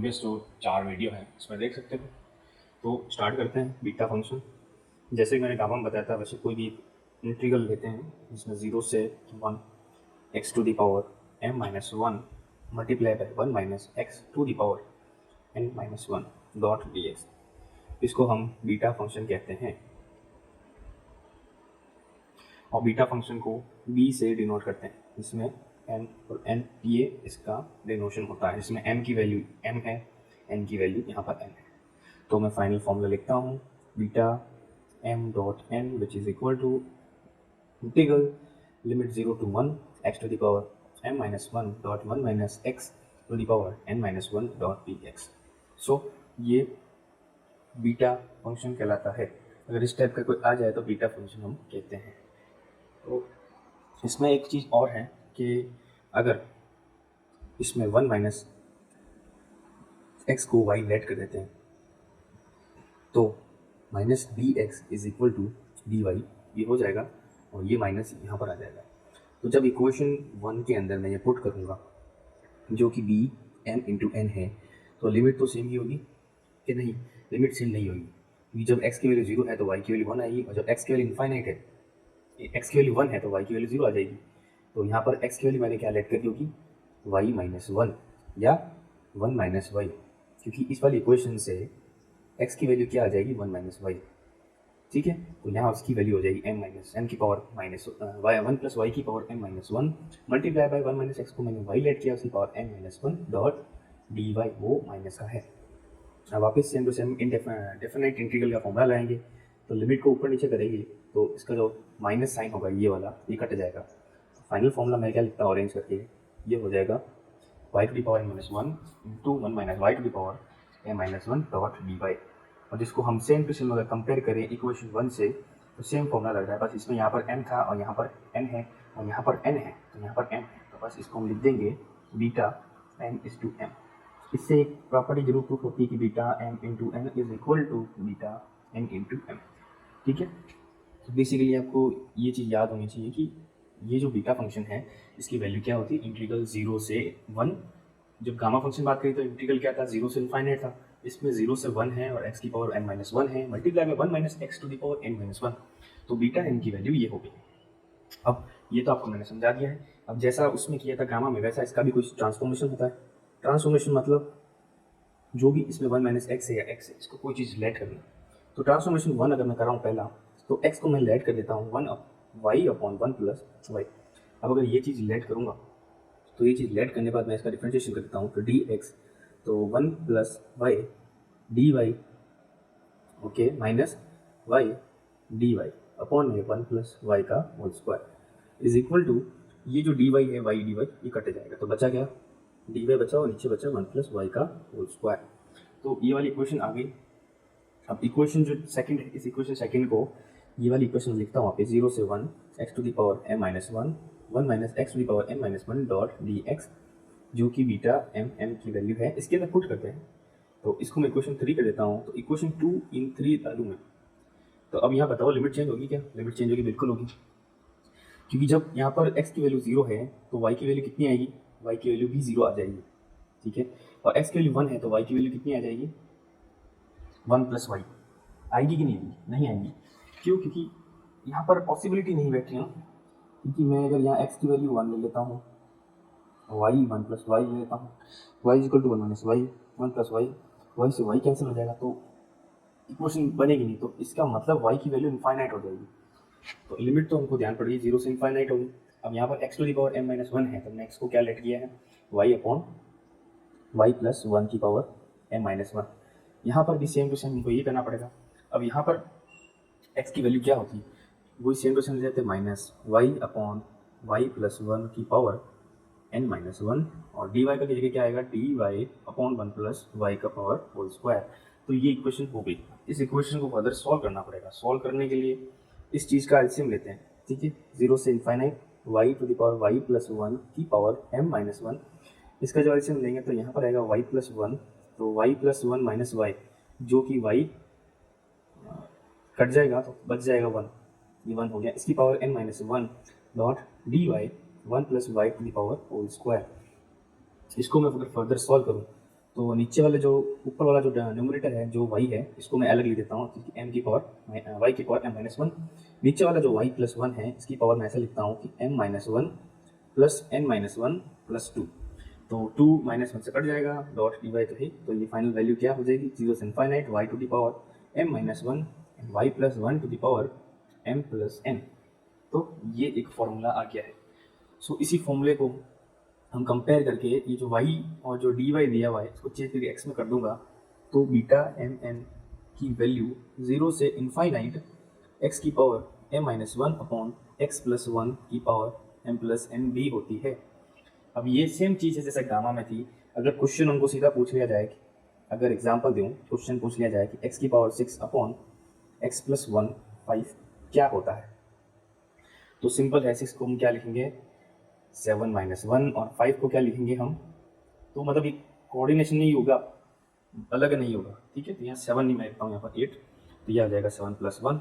Previous जो 4 video हैं उसमें देख सकते हो। तो स्टार्ट करते हैं बीटा फंक्शन। जैसे कि मैंने गामा में बताया था वैसे कोई भी इंटीग्रल लेते हैं जिसमें 0 से 1 x to the power m minus 1 multiply by 1 minus x to the power n minus 1 dot d x, इसको हम बीटा फंक्शन कहते हैं। और बीटा फंक्शन को b से डिनोट करते हैं, इसमें m और n ये इसका डिनोशन होता है। इसमें m की वैल्यू m है, n की वैल्यू यहाँ पर n है। तो मैं फाइनल फॉर्मूला लिखता हूँ beta m dot n which is equal to integral limit 0 to 1 x to the power m minus 1 dot 1 minus x to the power n minus 1 dot d x. So ये beta function कहलाता है। अगर इस type का कोई आ जाए तो beta function हम कहते हैं। तो इसमें एक चीज़ और है कि अगर इसमें 1 माइनस एक्स को y लेट कर देते हैं तो minus d x is equal to d y ये हो जाएगा और ये माइनस यहाँ पर आ जाएगा। तो जब इक्वेशन 1 के अंदर मैं ये पुट करूँगा जो कि बी m इंटू एन है तो लिमिट तो सेम ही होगी कि नहीं? लिमिट सेम नहीं होगी क्योंकि जब x की वैल्यू 0 है तो y की वैल्यू 1 आएगी और जब x की वैल्यू इनफाइनाइट है, x की वैल्यू 1 है तो y की वैल्यू 0 आ जाएगी। तो यहाँ पर x की वैल्यू मैंने क्या लेट कर दी होगी y माइनस 1 या 1 माइनस वाई, क्योंकि इस वाली इक्वेशन से x की वैल्यू क्या आ जाएगी 1 माइनस वाई। ठीक है, तो यहाँ उसकी वैल्यू हो जाएगी m माइनस n की power minus y 1 plus y की power m minus 1 multiply by 1 minus x को मैंने y लेट किया उसकी power m minus 1 dot d y, वो माइनस का है। अब वापस same to same definite integral का फॉर्मूला लाएंगे तो लिमिट को ऊपर नीचे करेंगे तो इसका जो माइनस साइन होगा ये वाला ये कट जाएगा। फाइनल फॉर्मूला मैं क्या लिखता हूँ अरेंज करके, ये हो जाएगा y to the power minus 1 into 1 minus y to the power m minus 1 dot d y. और जिसको हम सेम टू सेम अगर कंपेयर करें इक्वेशन 1 से तो सेम फॉर्मूला लग रहा है, बस इसमें यहाँ पर m था और यहाँ पर n है और यहाँ पर n है तो यहाँ पर m है, तो बस इसको हम लिख देंगे beta m is to m। इससे एक प्रॉपर्टी जरूर प्रूफ होती है कि beta m into n is equal to beta n into m. ठीक है, तो बेसिकली आपको ये चीज़ याद होनी चाहिए कि ये जो बीटा फंक्शन है इसकी वैल्यू क्या होती है इंटीग्रल 0 से 1। जब गामा फंक्शन बात करी तो इंटीग्रल क्या था 0 से इनफाइनाइट था, इसमें 0 से 1 है और x की पावर n माइनस 1 है मल्टीप्लाई में 1 minus x to the power n minus 1, तो बीटा n की वैल्यू ये हो गई। अब ये तो आपको मैंने समझा दिया है। अब जैसा उसमें किया था गामा में वैसा इसका भी कुछ ट्रांसफॉर्मेशन होता है। ट्रांसफॉर्मेशन मतलब जो भी इसमें 1 माइनस एक्स है या एक्स है इसको कोई चीज़ लेट करना। तो ट्रांसफॉर्मेशन 1 अगर मैं कर रहा हूँ पहला तो x को मैं लेट कर देता हूँ 1 वाई अपॉन 1 प्लस वाई। अब अगर ये चीज़ लेट करूँगा तो ये चीज़ लेट करने के बाद मैं इसका डिफ्रेंशिएशन कर देता हूँ तो डी एक्स तो 1 plus y d y okay minus y d y upon में 1 प्लस वाई का whole square is equal to ये जो डी वाई है वाई डी वाई ये कट जाएगा तो बचा क्या डी वाई बचा और नीचे बचा 1 प्लस वाई का होल स्क्वायर। तो ये वाली इक्वेशन आ गई। अब इक्वेशन जो सेकंड है इस इक्वेशन सेकंड को ये वाली इक्वेशन लिखता हूँ वहाँ पे 0 से 1 x to the power m minus 1 1 minus x to the power m minus 1 dot d x जो कि बीटा m की वैल्यू है इसके अंदर पुट करते हैं। तो इसको मैं इक्वेशन 3 कर देता हूँ तो इक्वेशन 2 इन 3 डालूँ मैं। तो अब यहाँ बताओ लिमिट चेंज होगी क्या? लिमिट चेंज होगी, बिल्कुल होगी, क्योंकि जब यहाँ पर x की वैल्यू 0 है तो y की वैल्यू कितनी आएगी? y की वैल्यू भी 0 आ जाएगी। ठीक है, और x की वैल्यू 1 है तो y की वैल्यू कितनी आ जाएगी? 1 प्लस वाई। आएगी कि नहीं आएगी? नहीं आएगी। क्यों? क्योंकि यहाँ पर पॉसिबिलिटी नहीं बैठी है, क्योंकि मैं अगर यहाँ x की वैल्यू 1 ले लेता हूँ y 1 प्लस वाई ले लेता हूँ y is equal to 1 minus y 1 plus y, y से y कैंसिल हो जाएगा तो इक्वेशन बनेगी नहीं। तो इसका मतलब y की वैल्यू इनफाइनाइट हो जाएगी। तो लिमिट तो हमको ध्यान पड़ेगी 0 से इनफाइनाइट होगी। अब यहाँ पर x to the power m minus 1 है तो हमने x को क्या लेट किया है y अपॉन y प्लस 1 की पावर m माइनस 1। यहाँ पर भी सेम टू सेम हमको ये करना पड़ेगा। अब यहाँ पर x की वैल्यू क्या होती है वही सेम टू सेम ले जाते हैं minus y upon y plus 1 की पावर n माइनस 1 और डी वाई का जगह क्या आएगा d y upon 1 plus y का पावर होल स्क्वायर। तो ये इक्वेशन हो गई। इस इक्वेशन को फर्दर सॉल्व करना पड़ेगा। सॉल्व करने के लिए इस चीज़ का एलसीएम लेते हैं। ठीक है, 0 से infinite y to the power y plus 1 की पावर m माइनस 1, इसका जो एलसीएम लेंगे तो यहाँ पर आएगा y प्लस 1 तो y प्लस 1 माइनस वाई जो कि y कट जाएगा तो बच जाएगा 1, ये 1 हो गया, इसकी power n minus 1 dot d y 1 plus y to the power whole square. इसको मैं अगर फर्दर सॉल्व करूँ तो नीचे वाले जो ऊपर वाला जो न्यूमरेटर है जो y है इसको मैं अलग लिख देता हूँ, क्योंकि m की पावर y की पावर m माइनस वन। नीचे वाला जो y प्लस वन है इसकी पावर मैं ऐसे लिखता हूँ कि m minus one plus n minus one plus two. तो 2 माइनस वन से कट जाएगा, डॉट डी वाई तो है, तो ये फाइनल वैल्यू क्या हो जाएगी, 0 से infinite y to the power m minus one and y plus one to the power m plus n। तो ये एक फॉर्मूला आ गया है। सो इसी फॉर्मूले को हम कंपेयर करके ये जो y और जो dy दिया हुआ है इसको चेंज करके x में कर दूंगा, तो बीटा एम एन की वैल्यू 0 से इनफाइनाइट x की power m minus one upon x plus one की पावर m प्लस n भी होती है। अब ये सेम चीज़ है जैसे गामा में थी। अगर क्वेश्चन हमको सीधा पूछ लिया जाए कि अगर एग्जांपल दूँ, क्वेश्चन पूछ लिया जाए कि x की power 6 upon x plus one 5 क्या होता है, तो सिंपल है 6 को हम क्या लिखेंगे 7 माइनस वन और 5 को क्या लिखेंगे हम, तो मतलब ये कोऑर्डिनेशन नहीं होगा, अलग नहीं होगा, ठीक है। तो यहाँ 7 नहीं मैं लिखता हूँ, यहाँ पर 8, तो यह आ जाएगा 7 प्लस वन।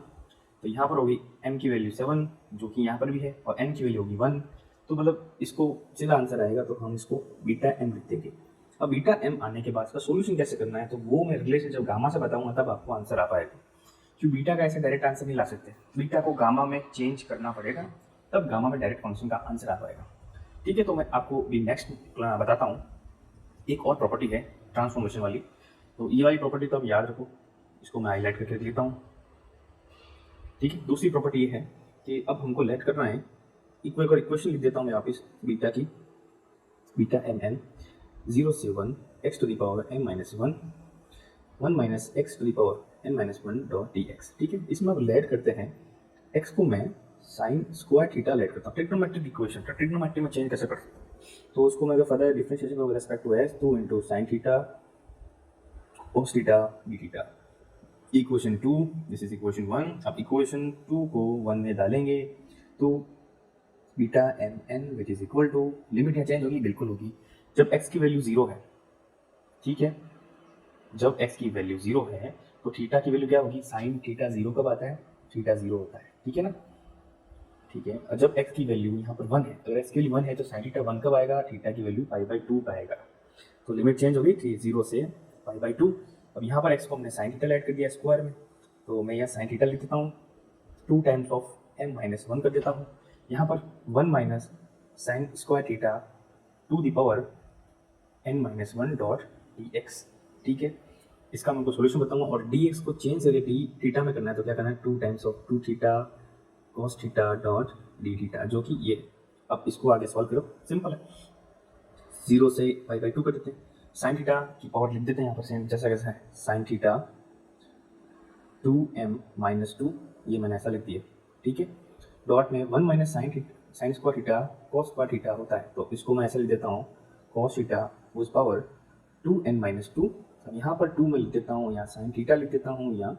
तो यहाँ पर होगी m की वैल्यू 7 जो कि यहाँ पर भी है, और n की वैल्यू होगी 1, तो मतलब इसको सीधा आंसर आएगा, तो हम इसको बीटा m लिख देंगे। अब बीटा m आने के बाद इसका सोल्यूशन कैसे करना है, तो वो मैं रिलेशन जब गामा से बताऊंगा तब आपको आंसर आ पाएगा, क्योंकि बीटा का ऐसे डायरेक्ट आंसर नहीं ला सकते, बीटा को गामा में चेंज करना पड़ेगा, तब गामा में डायरेक्ट फंक्शन का आंसर आ पाएगा, ठीक है। तो मैं आपको भी नेक्स्ट बताता हूँ। एक और प्रॉपर्टी है ट्रांसफॉर्मेशन वाली, तो ये वाली प्रॉपर्टी तो आप याद रखो, इसको मैं हाईलाइट करके देता हूँ, ठीक है। दूसरी प्रॉपर्टी ये है कि अब हमको लेट करना है, इक्वेशन लिख देता हूँ मैं वापिस बीटा की, बीटा एम एन 0 से 1 x to the power m minus one 1 minus x to the power n minus one dot d x, ठीक है। इसमें अब लेट करते हैं, x को मैं साइन स्क्वायर थीटा लेट करता हूँ। ट्रिग्नोमेट्रिक इक्वेशन, ट्रिग्नोमेट्री में चेंज कैसे करते हैं, तो उसको मैं अगर further differentiation with respect to s 2 into sine theta cos theta d theta equation 2, this is equation 1। अब इक्वेशन 2 को 1 में डालेंगे तो beta m n which is equal to, limit यहाँ चेंज होगी, बिल्कुल होगी, जब x की वैल्यू 0 है, ठीक है, जब x की वैल्यू 0 है तो थीटा की वैल्यू क्या होगी, साइन थीटा 0 कब आता है, थीटा 0 होता है, ठीक है ना, ठीक है। और जब x की वैल्यू यहाँ पर 1 है, अगर x की वैल्यू 1 है तो साइन थीटा 1 कब आएगा, थीटा की वैल्यू पाई बाई 2 का आएगा, तो लिमिट चेंज होगी 0 से पाई बाई 2। अब यहाँ पर x को हमने साइन थीटा ऐड कर दिया स्क्वायर में, तो मैं यहाँ साइन थीटा लिख देता हूँ, 2 times of m minus one कर देता हूँ, यहाँ पर 1 minus sine square theta two the power n minus one dot d x, ठीक है। इसका मैं आपको सोल्यूशन बताऊंगा, और डी एक्स को चेंज करके डी थीटा में करना है, तो क्या करना है 2 times of 2 theta cos theta dot D theta, जो कि ये। अब इसको आगे सॉल्व करो, सिंपल है, 0 से पाई बाई 2 कर देते हैं, साइन थीटा की पावर लिख देते हैं यहाँ पर सेम जैसा कैसा है, साइन थीटा 2m माइनस 2, ये मैंने ऐसा लिख दिया, ठीक है, डॉट में 1 minus sine square theta cos square theta होता है, तो इसको मैं ऐसे लिख देता हूँ कॉस थीटा उस पावर 2n माइनस 2, यहाँ पर 2 में लिख देता हूँ, यहाँ साइन थीटा लिख देता हूँ, यहाँ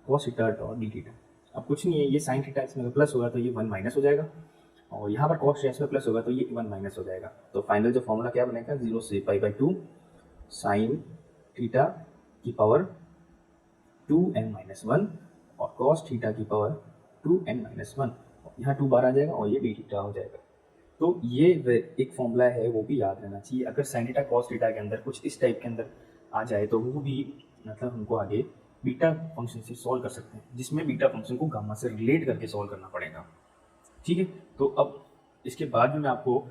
cos theta dot D theta. अब कुछ नहीं है, ये साइन थीटा इसमें अगर प्लस होगा तो ये 1 माइनस हो जाएगा, और यहाँ पर कॉस इसमें प्लस होगा तो ये 1 माइनस हो जाएगा, तो फाइनल जो फॉर्मूला क्या बनेगा, 0 से पाई बाई 2 साइन थीटा की पावर 2n माइनस वन और कॉस थीटा की पावर 2n माइनस वन, यहाँ 2 बार आ जाएगा और ये डी थीटा हो जाएगा। तो ये एक फॉर्मूला है, वो भी याद रहना चाहिए, अगर साइन थीटा कॉस थीटा के अंदर कुछ इस टाइप के अंदर आ जाए तो वो भी मतलब हमको आगे बीटा फंक्शन से सॉल्व कर सकते हैं, जिसमें बीटा फंक्शन को गामा से रिलेट करके सॉल्व करना पड़ेगा, ठीक है। तो अब इसके बाद में मैं आपको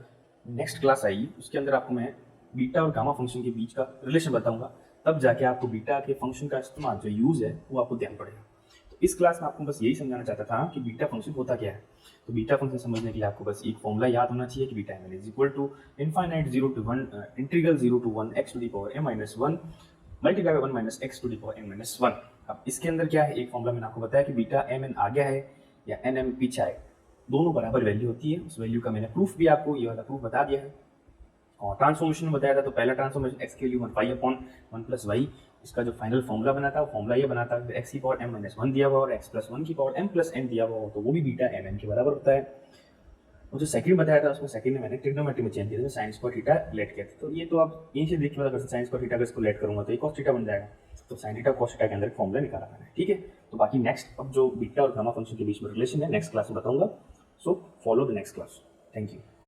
नेक्स्ट क्लास आएगी, उसके अंदर आपको मैं बीटा और गामा फंक्शन के बीच का रिलेशन बताऊंगा, तब जाके आपको बीटा के फंक्शन का इस्तेमाल जो यूज़ है वो आपको ध्यान पड़ेगा। तो इस क्लास में आपको बस यही समझाना चाहता था कि बीटा फंक्शन होता क्या है। तो बीटा फंक्शन समझने के लिए आपको बस एक फॉर्मूला याद होना चाहिए कि beta m n is equal to infinite 0 to 1 integral 0 to 1 x to the power m minus one multiply by 1 minus x to the power n minus one. अब इसके अंदर क्या है, एक फॉर्मूला मैंने आपको बताया कि बीटा एम एन आगे है या एन एम पीछे है, दोनों बराबर वैल्यू होती है। उस वैल्यू का मैंने प्रूफ भी आपको ये वाला प्रूफ बता दिया है, और ट्रांसफॉर्मेशन में बताया था। तो पहला ट्रांसफॉर्मेशन एक्स की वैल्यू 1 अपॉन 1 प्लस वाई, इसका जो फाइनल फॉर्मूला बना था वो फॉर्मूला ये बना था एक्स की पावर m माइनस वन दिया हुआ और x प्लस वन की पावर m प्लस n दिया हुआ हो, तो वो भी बीटा एम एन के बराबर होता है। और जो सेकंड बताया था उसमें सेकंड में मैंने ट्रिग्नोमेट्री में चेंज किया था, साइन स्क्वायर थीटा लेट किया था। तो ये तो आप यहीं से देख के पता कर सकते, साइन स्क्वायर थीटा अगर इसको लेट करूंगा तो ये cos थीटा बन जाएगा, तो साइन थीटा cos थीटा के अंदर फॉर्मूला निकाला मैंने, ठीक है। तो बाकी नेक्स्ट अब जो बीटा और गामा फंक्शन के बीच में रिलेशन है नेक्स्ट क्लास में बताऊंगा, so follow the next class. Thank you.